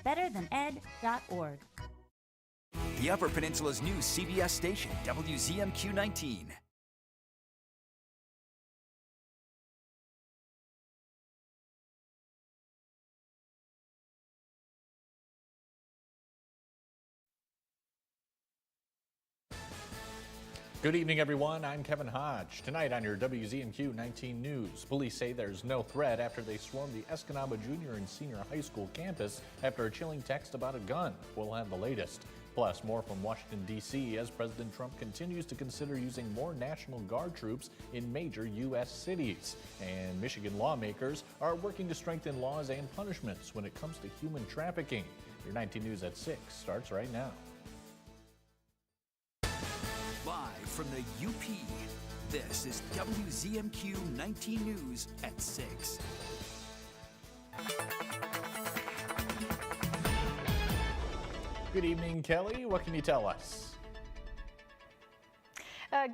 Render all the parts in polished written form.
betterthaned.org. The Upper Peninsula's new CBS station, WZMQ 19. Good evening, everyone. I'm Kevin Hodge. Tonight on your WZMQ 19 News, police say there's no threat after they swarmed the Escanaba Junior and Senior High School campus after a chilling text about a gun. We'll have the latest. Plus, more from Washington, D.C. as President Trump continues to consider using more National Guard troops in major U.S. cities. And Michigan lawmakers are working to strengthen laws and punishments when it comes to human trafficking. Your 19 News at 6 starts right now. Live from the UP, this is WZMQ 19 News at 6. Good evening, Kelly. What can you tell us?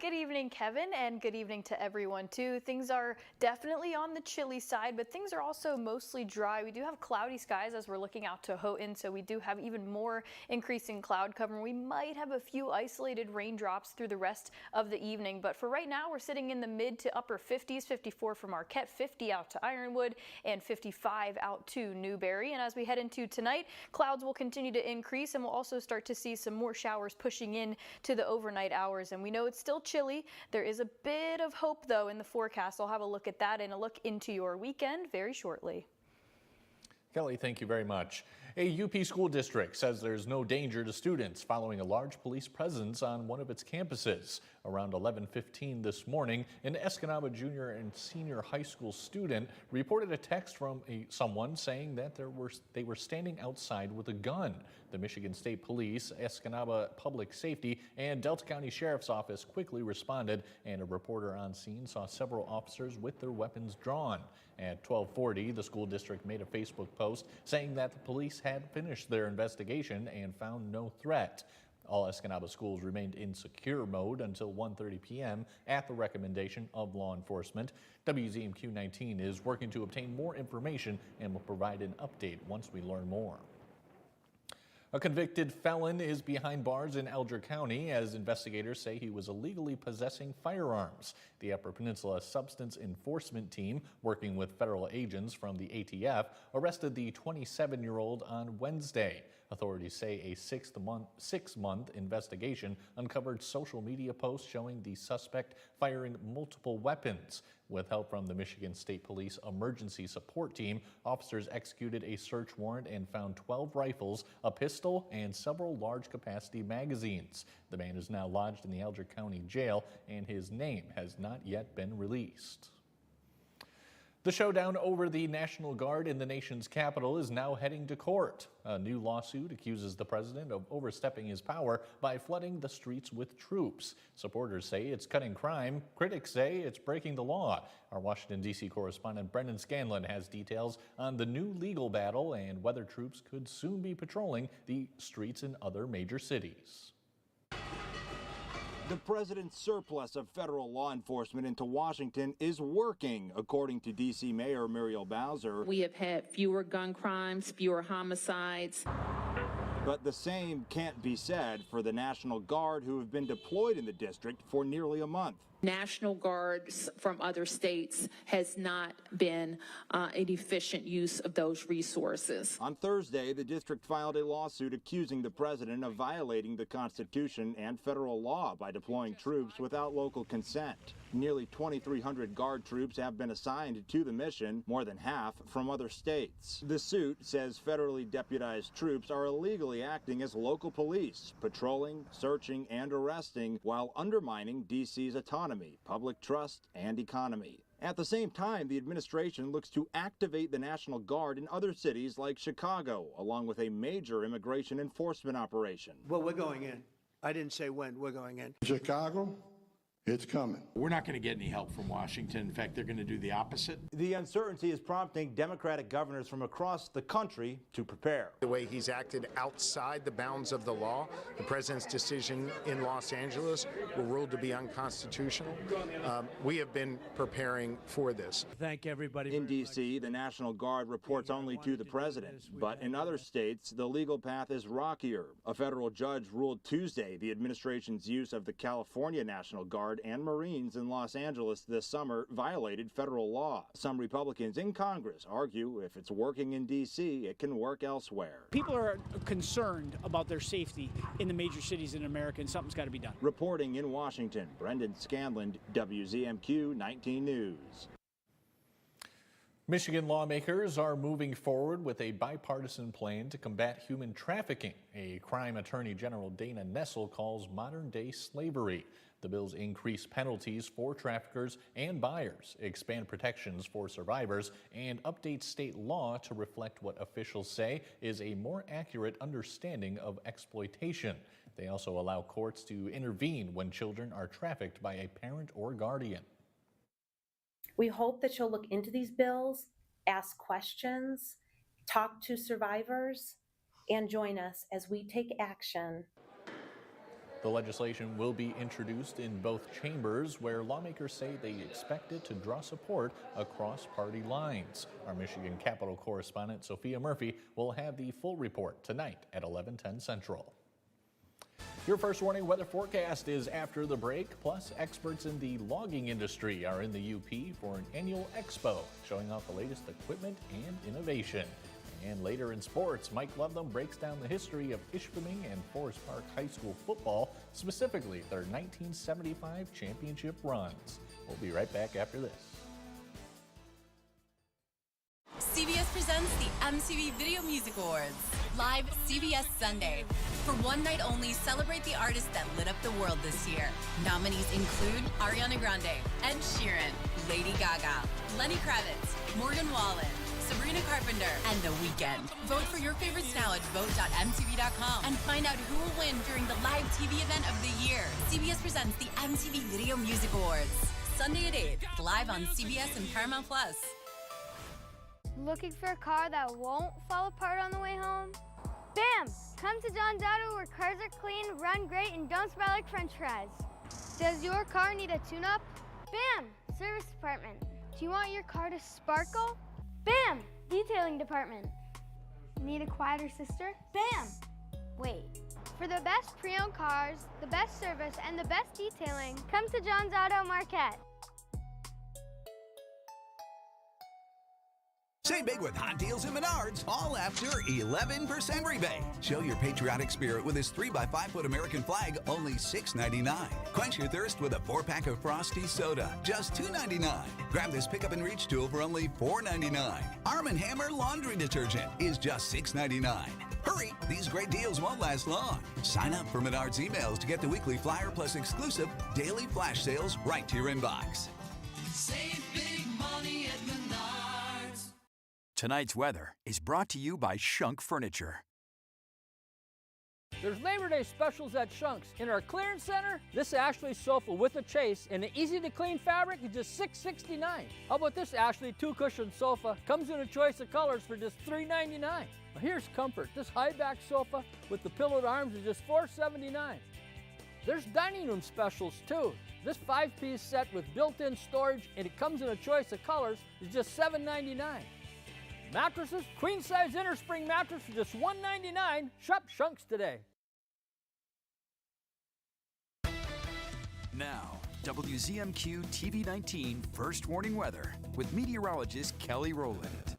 Good evening, Kevin, and good evening to everyone, too. Things are definitely on the chilly side, but things are also mostly dry. We do have cloudy skies as we're looking out to Houghton, so we do have even more increasing cloud cover. We might have a few isolated raindrops through the rest of the evening, but for right now, we're sitting in the mid to upper 50s, 54 for Marquette, 50 out to Ironwood, and 55 out to Newberry. And as we head into tonight, clouds will continue to increase, and we'll also start to see some more showers pushing in to the overnight hours. And we know it's still chilly. There is a bit of hope, though, in the forecast. I'll have a look at that and a look into your weekend very shortly. Kelly, thank you very much. A UP school district says there's no danger to students following a large police presence on one of its campuses. Around 11:15 this morning, an Escanaba Junior and Senior High School student reported a text from someone saying that they were standing outside with a gun. The Michigan State Police, Escanaba Public Safety, and Delta County Sheriff's Office quickly responded, and a reporter on scene saw several officers with their weapons drawn. At 12:40, the school district made a Facebook post saying that the police had finished their investigation and found no threat. All Escanaba schools remained in secure mode until 1:30 p.m. at the recommendation of law enforcement. WZMQ 19 is working to obtain more information and will provide an update once we learn more. A convicted felon is behind bars in Alger County as investigators say he was illegally possessing firearms. The Upper Peninsula Substance Enforcement Team, working with federal agents from the ATF, arrested the 27-year-old on Wednesday. Authorities say a six-month investigation uncovered social media posts showing the suspect firing multiple weapons. With help from the Michigan State Police Emergency Support Team, officers executed a search warrant and found 12 rifles, a pistol, and several large-capacity magazines. The man is now lodged in the Alger County Jail, and his name has not yet been released. The showdown over the National Guard in the nation's capital is now heading to court. A new lawsuit accuses the president of overstepping his power by flooding the streets with troops. Supporters say it's cutting crime. Critics say it's breaking the law. Our Washington, D.C. correspondent Brendan Scanlon has details on the new legal battle and whether troops could soon be patrolling the streets in other major cities. The president's surplus of federal law enforcement into Washington is working, according to D.C. Mayor Muriel Bowser. We have had fewer gun crimes, fewer homicides. But the same can't be said for the National Guard, who have been deployed in the district for nearly a month. National Guards from other states has not been an efficient use of those resources. On Thursday, the district filed a lawsuit accusing the president of violating the Constitution and federal law by deploying troops without local consent. Nearly 2,300 Guard troops have been assigned to the mission, more than half from other states. The suit says federally deputized troops are illegally acting as local police, patrolling, searching, and arresting while undermining D.C.'s autonomy, public trust, and economy. At the same time, the administration looks to activate the National Guard in other cities like Chicago, along with a major immigration enforcement operation. Well, we're going in. I didn't say when. We're going in. Chicago, It's coming. We're not going to get any help from Washington. In fact, they're going to do the opposite. The uncertainty is prompting Democratic governors from across the country to prepare. The way he's acted outside the bounds of the law, the president's decision in Los Angeles were ruled to be unconstitutional. We have been preparing for this. Thank everybody. In D.C., the National Guard reports only to the president, but in other states, the legal path is rockier. A federal judge ruled Tuesday the administration's use of the California National Guard and Marines in Los Angeles this summer violated federal law. Some Republicans in Congress argue if it's working in D.C., it can work elsewhere. People are concerned about their safety in the major cities in America, and something's got to be done. Reporting in Washington, Brendan Scanlon, WZMQ 19 News. Michigan lawmakers are moving forward with a bipartisan plan to combat human trafficking, a crime Attorney General Dana Nessel calls modern-day slavery. The bills increase penalties for traffickers and buyers, expand protections for survivors, and update state law to reflect what officials say is a more accurate understanding of exploitation. They also allow courts to intervene when children are trafficked by a parent or guardian. We hope that you'll look into these bills, ask questions, talk to survivors, and join us as we take action. The legislation will be introduced in both chambers, where lawmakers say they expect it to draw support across party lines. Our Michigan Capitol correspondent Sophia Murphy will have the full report tonight at 11:10 Central. Your first warning weather forecast is after the break, plus experts in the logging industry are in the UP for an annual expo showing off the latest equipment and innovation. And later in sports, Mike Ludlam breaks down the history of Ishpeming and Forest Park High School football, specifically their 1975 championship runs. We'll be right back after this. CBS presents the MTV Video Music Awards, live CBS Sunday. For one night only, celebrate the artists that lit up the world this year. Nominees include Ariana Grande, Ed Sheeran, Lady Gaga, Lenny Kravitz, Morgan Wallen, Sabrina Carpenter, and The Weeknd. Vote for your favorites now at vote.mtv.com and find out who will win during the live TV event of the year. CBS presents the MTV Video Music Awards, Sunday at 8, live on CBS and Paramount+. Looking for a car that won't fall apart on the way home? Bam! Come to John's Auto where cars are clean, run great, and don't smell like french fries. Does your car need a tune-up? Bam! Service department. Do you want your car to sparkle? Bam! Detailing department. Need a quieter sister? Bam! Wait. For the best pre-owned cars, the best service, and the best detailing, come to John's Auto Marquette. Save big with hot deals at Menards, all after 11% rebate. Show your patriotic spirit with this 3x5-foot American flag, only $6.99. Quench your thirst with a 4-pack of Frosty soda, just $2.99. Grab this pick up and reach tool for only $4.99. Arm & Hammer laundry detergent is just $6.99. Hurry, these great deals won't last long. Sign up for Menards emails to get the weekly flyer plus exclusive daily flash sales right to your inbox. Save big money at Menards. Tonight's weather is brought to you by Shunk Furniture. There's Labor Day specials at Shunk's. In our clearance center, this Ashley sofa with a chase and the easy-to-clean fabric is just $6.69. How about this Ashley two-cushion sofa? Comes in a choice of colors for just $3.99. Now here's comfort. This high-back sofa with the pillowed arms is just $4.79. There's dining room specials too. This 5-piece set with built-in storage and it comes in a choice of colors is just $7.99. Mattresses, queen-size innerspring mattress for just $1.99. Shop Shunk's today. Now, WZMQ TV 19 First Warning Weather with meteorologist Kelly Rowland.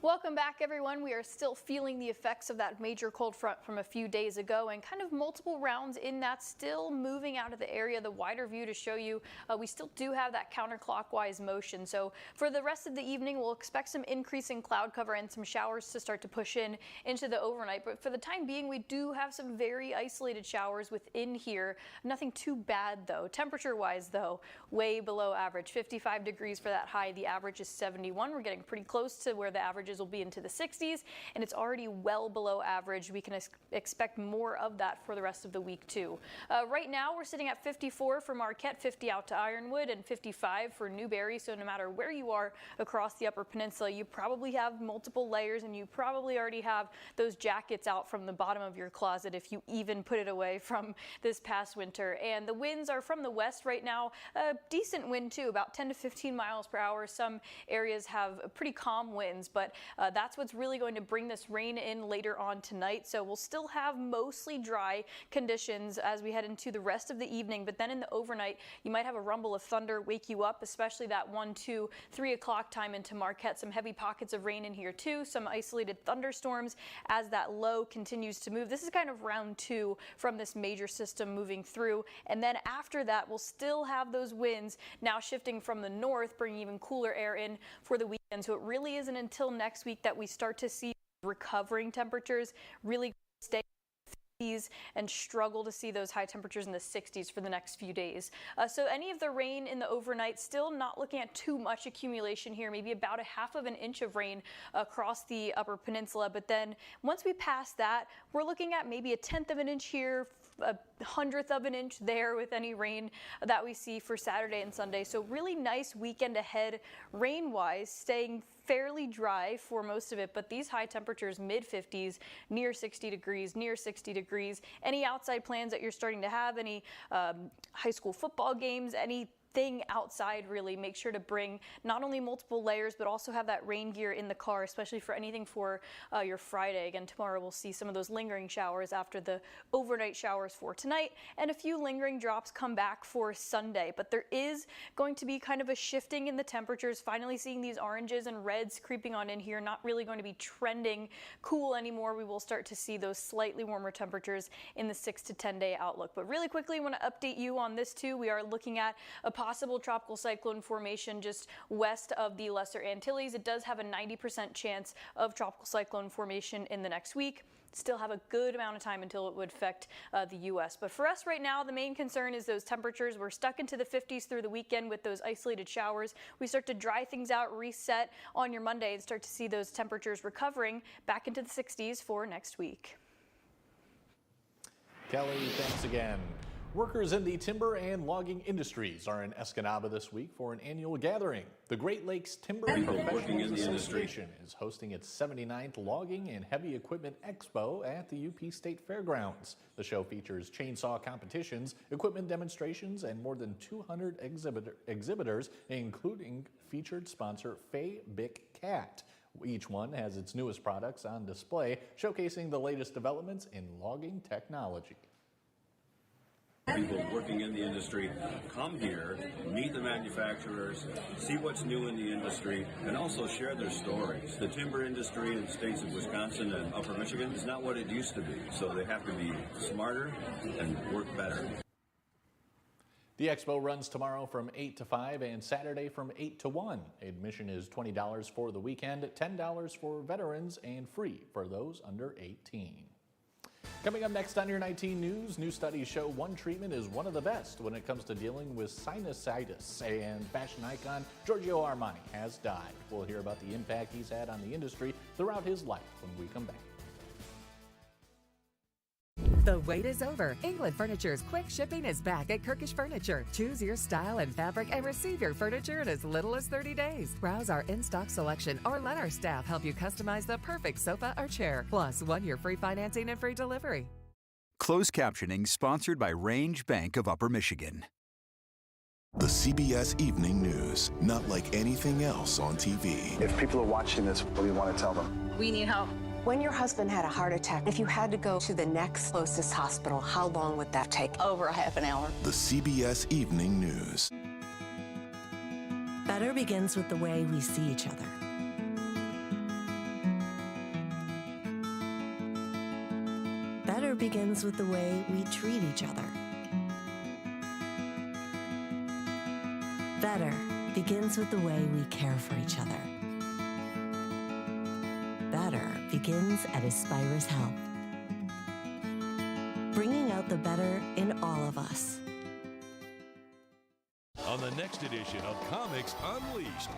Welcome back, everyone. We are still feeling the effects of that major cold front from a few days ago and kind of multiple rounds in that, still moving out of the area. The wider view to show you we still do have that counterclockwise motion. So for the rest of the evening, we'll expect some increasing cloud cover and some showers to start to push into the overnight. But for the time being, we do have some very isolated showers within here. Nothing too bad, though. Temperature-wise, though, way below average. 55 degrees for that high. The average is 71. We're getting pretty close to where the average averages will be into the 60s, and it's already well below average. We can expect more of that for the rest of the week too. Right now we're sitting at 54 for Marquette, 50 out to Ironwood, and 55 for Newberry. So no matter where you are across the Upper Peninsula, you probably have multiple layers, and you probably already have those jackets out from the bottom of your closet if you even put it away from this past winter. And the winds are from the west right now, a decent wind too, about 10 to 15 miles per hour. Some areas have pretty calm winds, but that's what's really going to bring this rain in later on tonight. So we'll still have mostly dry conditions as we head into the rest of the evening, but then in the overnight you might have a rumble of thunder wake you up, especially that 1, 2, 3 o'clock time into Marquette. Some heavy pockets of rain in here too, some isolated thunderstorms as that low continues to move. This is kind of round 2 from this major system moving through, and then after that we'll still have those winds now shifting from the north, bringing even cooler air in for the weekend. So it really isn't until next week that we start to see recovering temperatures really stay and struggle to see those high temperatures in the 60s for the next few days. So any of the rain in the overnight, still not looking at too much accumulation here, maybe about a half of an inch of rain across the Upper Peninsula. But then once we pass that, we're looking at maybe a 1/10 of an inch here, a 100th of an inch there with any rain that we see for Saturday and Sunday. So really nice weekend ahead rain-wise, staying fairly dry for most of it, but these high temperatures, mid-50s, near 60 degrees, near 60 degrees. Any outside plans that you're starting to have, any high school football games, anything outside, really make sure to bring not only multiple layers but also have that rain gear in the car, especially for anything for your Friday. Again, tomorrow we'll see some of those lingering showers after the overnight showers for tonight, and a few lingering drops come back for Sunday. But there is going to be kind of a shifting in the temperatures, finally seeing these oranges and reds creeping on in here, not really going to be trending cool anymore. We will start to see those slightly warmer temperatures in the 6 to 10 day outlook. But really quickly, I want to update you on this too. We are looking at a possible tropical cyclone formation just west of the Lesser Antilles. It does have a 90% chance of tropical cyclone formation in the next week. Still have a good amount of time until it would affect the U.S. But for us right now, the main concern is those temperatures. We're stuck into the 50s through the weekend with those isolated showers. We start to dry things out, reset on your Monday, and start to see those temperatures recovering back into the 60s for next week. Kelly, thanks again. Workers in the timber and logging industries are in Escanaba this week for an annual gathering. The Great Lakes Timber Professionals Association is hosting its 79th Logging and Heavy Equipment Expo at the UP State Fairgrounds. The show features chainsaw competitions, equipment demonstrations, and more than 200 exhibitors, including featured sponsor Fay Bic Cat. Each one has its newest products on display, showcasing the latest developments in logging technology. People working in the industry come here, meet the manufacturers, see what's new in the industry, and also share their stories. The timber industry in the states of Wisconsin and Upper Michigan is not what it used to be, so they have to be smarter and work better. The expo runs tomorrow from 8 to 5 and Saturday from 8 to 1. Admission is $20 for the weekend, $10 for veterans, and free for those under 18. Coming up next on your 19 News, new studies show one treatment is one of the best when it comes to dealing with sinusitis. And fashion icon Giorgio Armani has died. We'll hear about the impact he's had on the industry throughout his life when we come back. The wait is over. England Furniture's quick shipping is back at Kirkish Furniture. Choose your style and fabric and receive your furniture in as little as 30 days. Browse our in-stock selection or let our staff help you customize the perfect sofa or chair. Plus, 1 year free financing and free delivery. Closed captioning sponsored by Range Bank of Upper Michigan. The CBS Evening News, not like anything else on TV. If people are watching this, what do you want to tell them? We need help. When your husband had a heart attack, if you had to go to the next closest hospital, how long would that take? Over a half an hour. The CBS Evening News. Better begins with the way we see each other. Better begins with the way we treat each other. Better begins with the way we care for each other. Better begins at Aspirus Health. Bringing out the better in all of us. On the next edition of Comics Unleashed,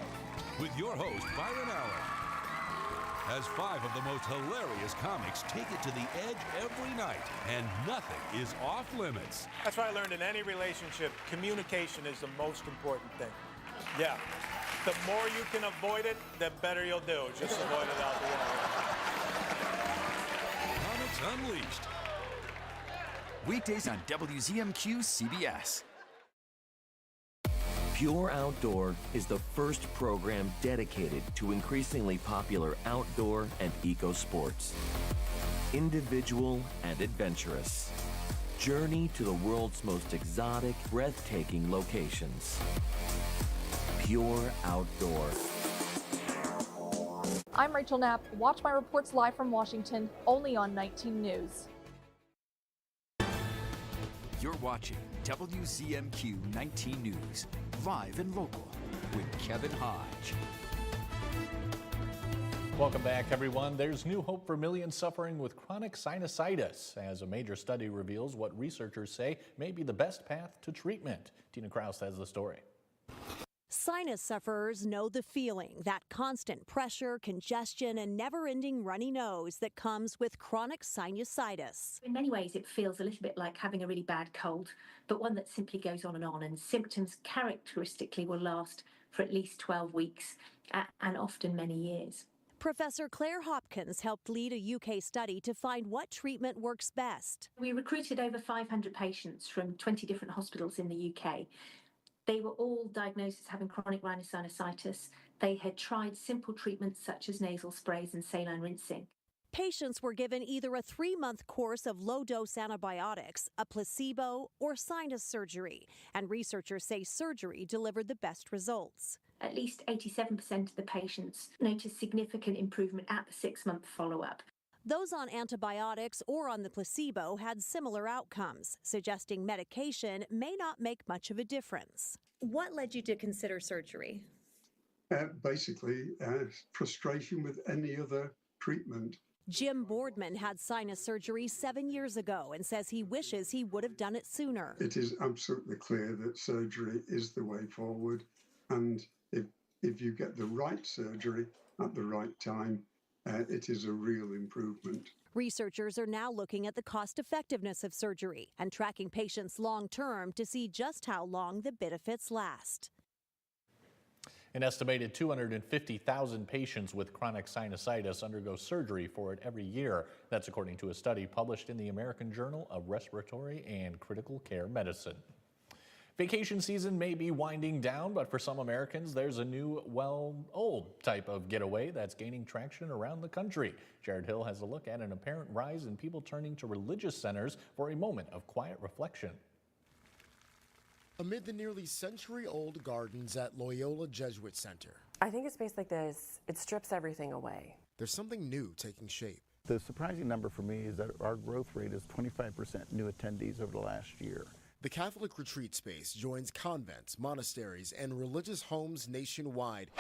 with your host, Byron Allen. as 5 of the most hilarious comics take it to the edge every night, and nothing is off limits. That's what I learned in any relationship. Communication is the most important thing. Yeah. The more you can avoid it, the better you'll do. Just avoid it out the way. Comics Unleashed. Weekdays on WZMQ CBS. Pure Outdoor is the first program dedicated to increasingly popular outdoor and eco sports. Individual and adventurous. Journey to the world's most exotic, breathtaking locations. Pure Outdoor. I'm Rachel Knapp. Watch my reports live from Washington, only on 19 News. You're watching WZMQ 19 News, live and local, with Kevin Hodge. Welcome back, everyone. There's new hope for millions suffering with chronic sinusitis, as a major study reveals what researchers say may be the best path to treatment. Tina Kraus has the story. Sinus sufferers know the feeling, that constant pressure, congestion, and never-ending runny nose that comes with chronic sinusitis. In many ways, it feels a little bit like having a really bad cold, but one that simply goes on, and symptoms characteristically will last for at least 12 weeks and often many years. Professor Claire Hopkins helped lead a UK study to find what treatment works best. We recruited over 500 patients from 20 different hospitals in the UK. They were all diagnosed as having chronic rhinosinusitis. They had tried simple treatments such as nasal sprays and saline rinsing. Patients were given either a 3-month course of low-dose antibiotics, a placebo, or sinus surgery, and researchers say surgery delivered the best results. At least 87% of the patients noticed significant improvement at the 6-month follow-up. Those on antibiotics or on the placebo had similar outcomes, suggesting medication may not make much of a difference. What led you to consider surgery? Basically, frustration with any other treatment. Jim Boardman had sinus surgery 7 years ago and says he wishes he would have done it sooner. It is absolutely clear that surgery is the way forward. And if you get the right surgery at the right time, it is a real improvement. Researchers are now looking at the cost effectiveness of surgery and tracking patients long term to see just how long the benefits last. An estimated 250,000 patients with chronic sinusitis undergo surgery for it every year. That's according to a study published in the American Journal of Respiratory and Critical Care Medicine. Vacation season may be winding down, but for some Americans, there's a new, old type of getaway that's gaining traction around the country. Jared Hill has a look at an apparent rise in people turning to religious centers for a moment of quiet reflection. Amid the nearly century-old gardens at Loyola Jesuit Center, I think a space like this, it strips everything away. there's something new taking shape. The surprising number for me is that our growth rate is 25% new attendees over the last year. The Catholic retreat space joins convents, monasteries, and religious homes nationwide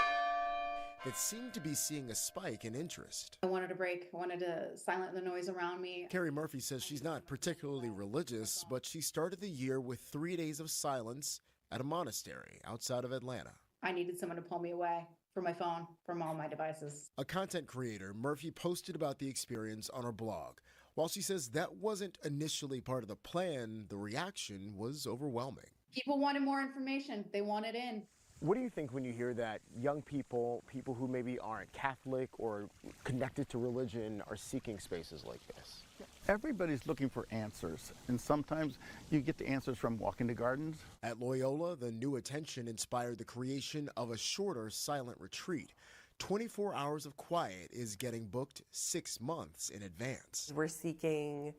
that seem to be seeing a spike in interest. I wanted a break. I wanted to silence the noise around me. Carrie Murphy says she's not particularly religious, but she started the year with 3 days of silence at a monastery outside of Atlanta. I needed someone to pull me away from my phone, from all my devices. A content creator, Murphy posted about the experience on her blog. While she says that wasn't initially part of the plan, the reaction was overwhelming. People wanted more information. They wanted in. What do you think when you hear that young people, people who maybe aren't Catholic or connected to religion, are seeking spaces like this? Everybody's looking for answers, and sometimes you get the answers from walking the gardens. At Loyola, the new attention inspired the creation of a shorter silent retreat. 24 hours of quiet is getting booked 6 months in advance. We're seeking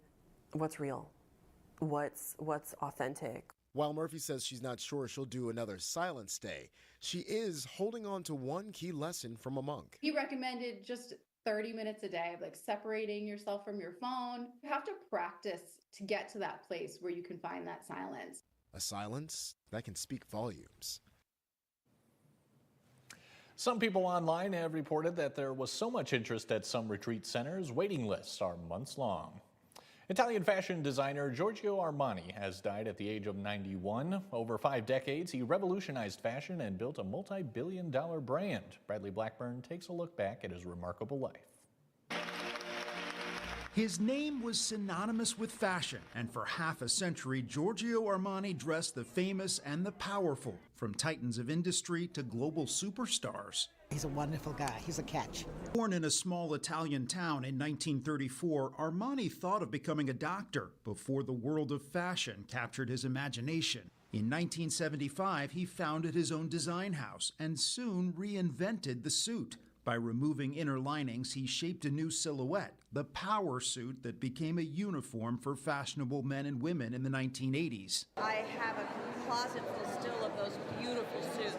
what's real, what's authentic. While Murphy says she's not sure she'll do another silent stay, she is holding on to one key lesson from a monk. He recommended just 30 minutes a day of separating yourself from your phone. You have to practice to get to that place where you can find that silence. A silence that can speak volumes. Some people online have reported that there was so much interest at some retreat centers, waiting lists are months long. Italian fashion designer Giorgio Armani has died at the age of 91. Over 5 decades, he revolutionized fashion and built a multi-billion-dollar brand. Bradley Blackburn takes a look back at his remarkable life. His name was synonymous with fashion, and for half a century, Giorgio Armani dressed the famous and the powerful, from titans of industry to global superstars. He's a wonderful guy. He's a catch. Born in a small Italian town in 1934, Armani thought of becoming a doctor before the world of fashion captured his imagination. In 1975, he founded his own design house and soon reinvented the suit. By removing inner linings, he shaped a new silhouette, the power suit that became a uniform for fashionable men and women in the 1980s. I have a closet full still of those beautiful suits,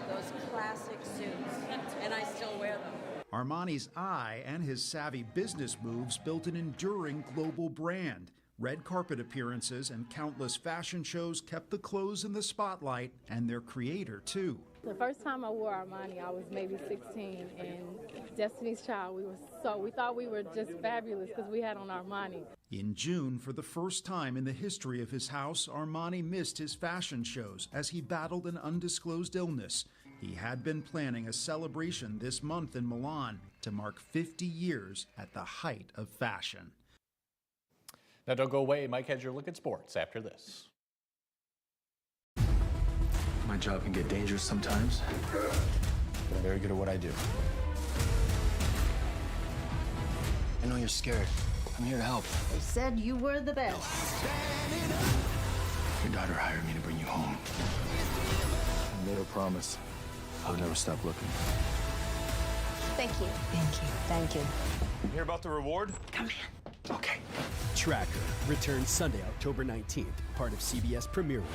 those classic suits, and I still wear them. Armani's eye and his savvy business moves built an enduring global brand. Red carpet appearances and countless fashion shows kept the clothes in the spotlight, and their creator, too. The first time I wore Armani, I was maybe 16, and Destiny's Child, we thought we were just fabulous because we had on Armani. In June, for the first time in the history of his house, Armani missed his fashion shows as he battled an undisclosed illness. He had been planning a celebration this month in Milan to mark 50 years at the height of fashion. Now don't go away. Mike has your look at sports after this. My job can get dangerous sometimes, but I'm very good at what I do. I know you're scared. I'm here to help. They said you were the best. Your daughter hired me to bring you home. I made her promise I would never stop looking. Thank you. Thank you. Thank you. You hear about the reward? Come in. Okay. Tracker returns Sunday, October 19th, part of CBS Premier Week.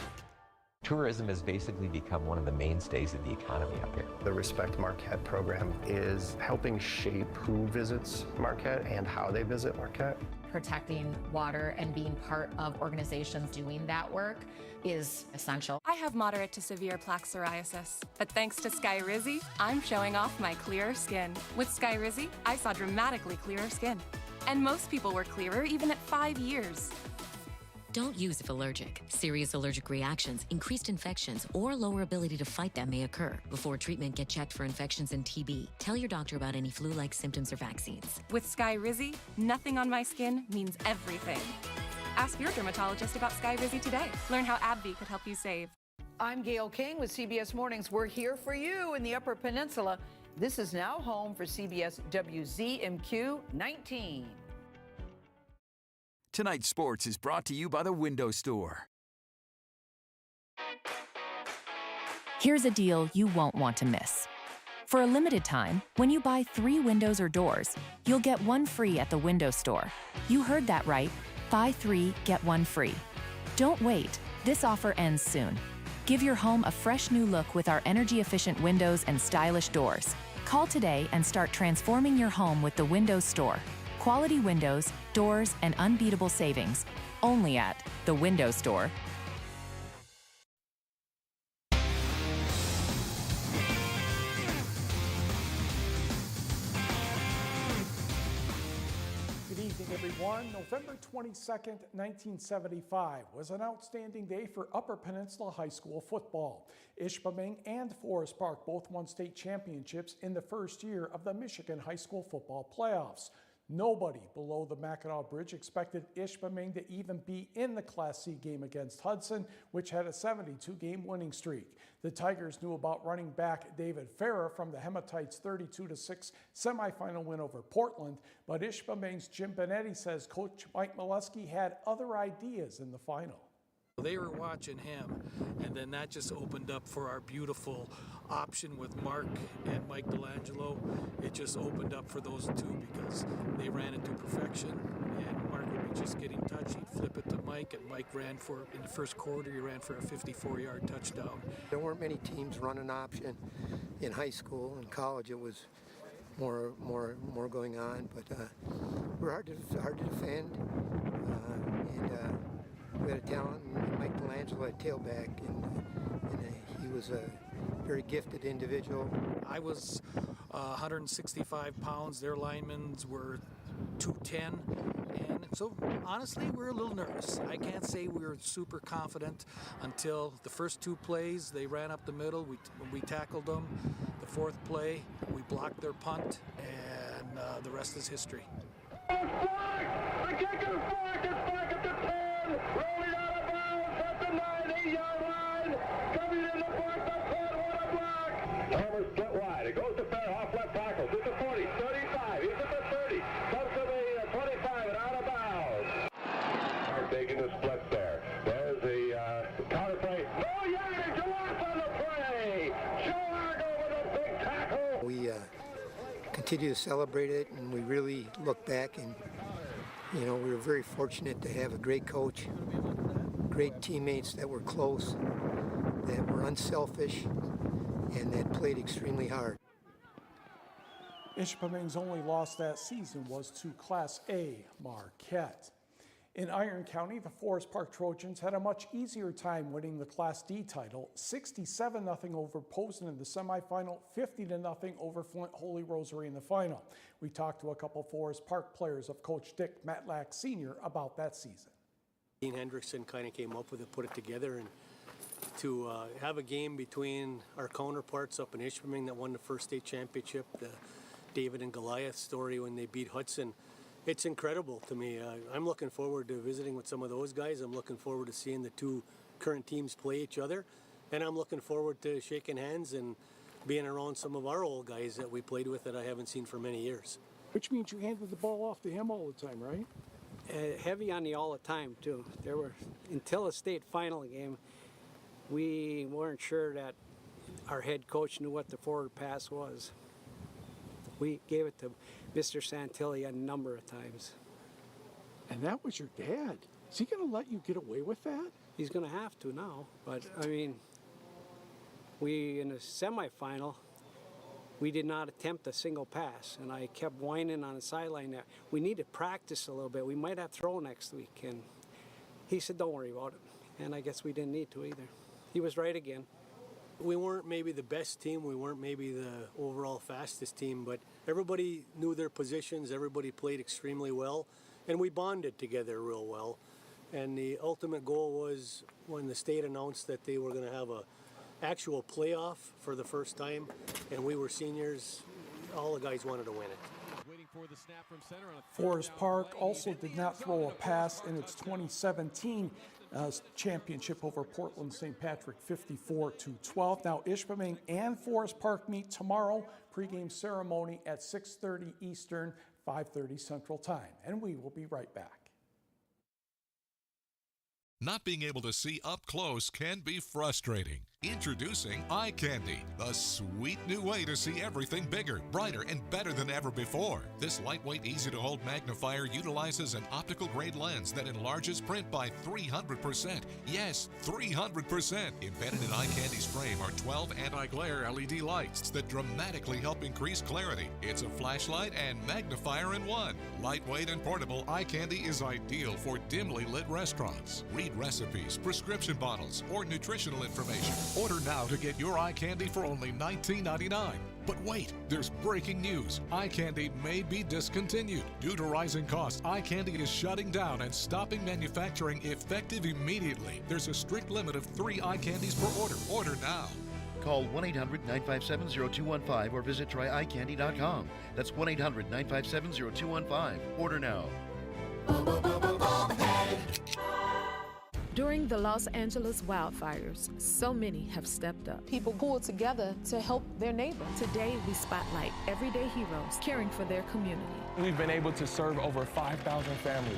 Tourism has basically become one of the mainstays of the economy up here. The Respect Marquette program is helping shape who visits Marquette and how they visit Marquette. Protecting water and being part of organizations doing that work is essential. I have moderate to severe plaque psoriasis, but thanks to Skyrizi, I'm showing off my clearer skin. With Skyrizi, I saw dramatically clearer skin. And most people were clearer even at 5 years. Don't use if allergic. Serious allergic reactions, increased infections, or lower ability to fight them may occur. Before treatment, get checked for infections and TB. Tell your doctor about any flu-like symptoms or vaccines. With Skyrizi, nothing on my skin means everything. Ask your dermatologist about Skyrizi today. Learn how AbbVie could help you save. I'm Gail King with CBS Mornings. We're here for you in the Upper Peninsula. This is now home for CBS WZMQ 19. Tonight's sports is brought to you by the Window Store. Here's a deal you won't want to miss. For a limited time, when you buy 3 windows or doors, you'll get 1 free at the Window Store. You heard that right. Buy 3, get 1 free. Don't wait. This offer ends soon. Give your home a fresh new look with our energy-efficient windows and stylish doors. Call today and start transforming your home with the Window Store. Quality windows, doors, and unbeatable savings. Only at the Window Store. Good evening, everyone. November 22nd, 1975 was an outstanding day for Upper Peninsula High School football. Ishpeming and Forest Park both won state championships in the first year of the Michigan High School football playoffs. Nobody below the Mackinac Bridge expected Ishpeming to even be in the Class C game against Hudson, which had a 72-game winning streak. The Tigers knew about running back David Farah from the Hematites' 32-6 semifinal win over Portland, but Ishpeming's Jim Benetti says Coach Mike Molesky had other ideas in the final. They were watching him, and then that just opened up for our beautiful option with Mark and Mike Delangelo. It just opened up for those two because they ran it to perfection, and Mark would be just getting touched. He'd flip it to Mike, and Mike ran for, in the first quarter, he ran for a 54-yard touchdown. There weren't many teams running option in high school. In college, it was more going on, but we're hard to defend, and we had a talent, and Mike Delangelo at tailback, and he was very gifted individual. I was 165 pounds. Their linemen were 210. And so, honestly, we're a little nervous. I can't say we were super confident until the first two plays. They ran up the middle. We tackled them. The fourth play, we blocked their punt, and the rest is history. The kicker flag is back at the 10, rolling out of bounds at the 9-8-yard line, coming in the block, the 10, what a block! Thomas split wide, it goes to Fairhoff, left tackle, to the 40, 35, he's at the 30, comes to the 25 and out of bounds. Are taking the split there. There's the counter play. No yardage, a loss on the play! Chicago with a big tackle! We continue to celebrate it, and we really look back, and we were very fortunate to have a great coach, great teammates that were close, that were unselfish, and that played extremely hard. Ishpeming's only loss that season was to Class A Marquette. In Iron County, the Forest Park Trojans had a much easier time winning the Class D title, 67-0 over Posen in the semifinal, 50-0 over Flint Holy Rosary in the final. We talked to a couple Forest Park players of Coach Dick Matlack Sr. about that season. Dean Hendrickson kind of came up with it, put it together, and to have a game between our counterparts up in Ishpeming that won the first state championship, the David and Goliath story when they beat Hudson. It's incredible to me. I'm looking forward to visiting with some of those guys. I'm looking forward to seeing the two current teams play each other. And I'm looking forward to shaking hands and being around some of our old guys that we played with that I haven't seen for many years. Which means you handed the ball off to him all the time, right? Heavy on the all the time, too. There were, until a state final game, we weren't sure that our head coach knew what the forward pass was. We gave it to Mr. Santilli a number of times. And that was your dad. Is he going to let you get away with that? He's going to have to now. But, I mean, we, in the semifinal, we did not attempt a single pass. And I kept whining on the sideline that we need to practice a little bit. We might have to throw next week. And he said, don't worry about it. And I guess we didn't need to either. He was right again. We weren't maybe the best team, we weren't maybe the overall fastest team, but everybody knew their positions, everybody played extremely well, and we bonded together real well. And the ultimate goal was when the state announced that they were going to have a actual playoff for the first time, and we were seniors, all the guys wanted to win it. Forest Park also did not throw a pass in its 2017 championship over Portland St. Patrick, 54-12. Now Ishpeming and Forest Park meet tomorrow. Pregame ceremony at 6:30 Eastern, 5:30 Central Time, and we will be right back. Not being able to see up close can be frustrating. Introducing Eye Candy, the sweet new way to see everything bigger, brighter, and better than ever before. This lightweight, easy-to-hold magnifier utilizes an optical-grade lens that enlarges print by 300%. Yes, 300%. Embedded in Eye Candy's frame are 12 anti-glare LED lights that dramatically help increase clarity. It's a flashlight and magnifier in one. Lightweight and portable, Eye Candy is ideal for dimly lit restaurants. Read recipes, prescription bottles, or nutritional information. Order now to get your Eye Candy for only $19.99. But wait, there's breaking news. Eye Candy may be discontinued. Due to rising costs, Eye Candy is shutting down and stopping manufacturing effective immediately. There's a strict limit of 3 Eye Candies per order. Order now. Call 1-800-957-0215 or visit tryeyecandy.com. That's 1-800-957-0215. Order now. During the Los Angeles wildfires, so many have stepped up. People pulled together to help their neighbor. Today, we spotlight everyday heroes caring for their community. We've been able to serve over 5,000 families.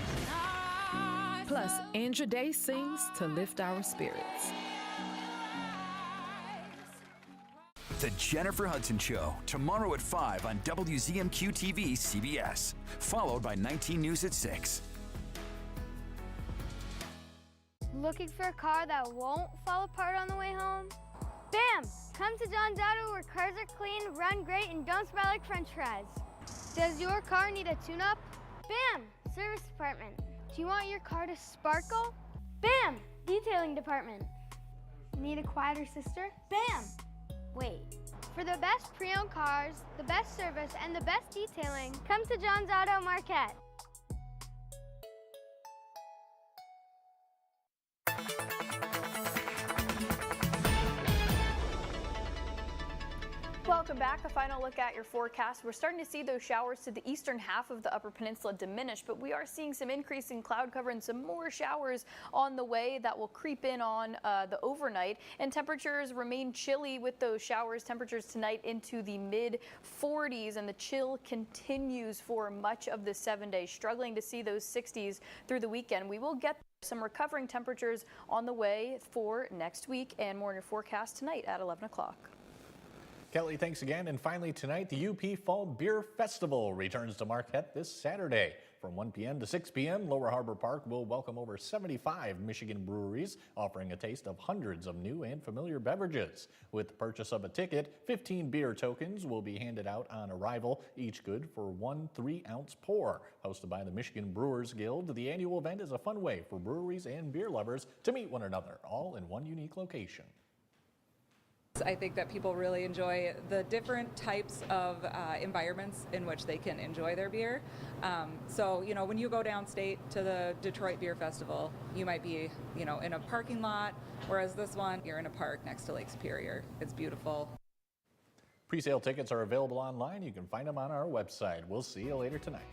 Plus, Andrew Day sings to lift our spirits. The Jennifer Hudson Show, tomorrow at 5 on WZMQ TV CBS, followed by 19 News at 6. Looking for a car that won't fall apart on the way home? Bam! Come to John's Auto where cars are clean, run great, and don't smell like french fries. Does your car need a tune-up? Bam! Service department. Do you want your car to sparkle? Bam! Detailing department. Need a quieter sister? Bam! wait. For the best pre-owned cars, the best service, and the best detailing, come to John's Auto Marquette. Welcome back. A final look at your forecast. We're starting to see those showers to the eastern half of the Upper Peninsula diminish, but we are seeing some increase in cloud cover and some more showers on the way that will creep in on the overnight. And temperatures remain chilly with those showers. Temperatures tonight into the mid 40s, and the chill continues for much of the 7 days. Struggling to see those 60s through the weekend. We will get some recovering temperatures on the way for next week, and more in your forecast tonight at 11 o'clock. Kelly, thanks again. And finally tonight, the UP Fall Beer Festival returns to Marquette this Saturday. From 1 p.m. to 6 p.m., Lower Harbor Park will welcome over 75 Michigan breweries, offering a taste of hundreds of new and familiar beverages. With the purchase of a ticket, 15 beer tokens will be handed out on arrival, each good for 1 3-ounce pour. Hosted by the Michigan Brewers Guild, the annual event is a fun way for breweries and beer lovers to meet one another, all in one unique location. I think that people really enjoy the different types of environments in which they can enjoy their beer. So, you know, when you go downstate to the Detroit Beer Festival, you might be, you know, in a parking lot, whereas this one, you're in a park next to Lake Superior. It's beautiful. Pre-sale tickets are available online. You can find them on our website. We'll see you later tonight.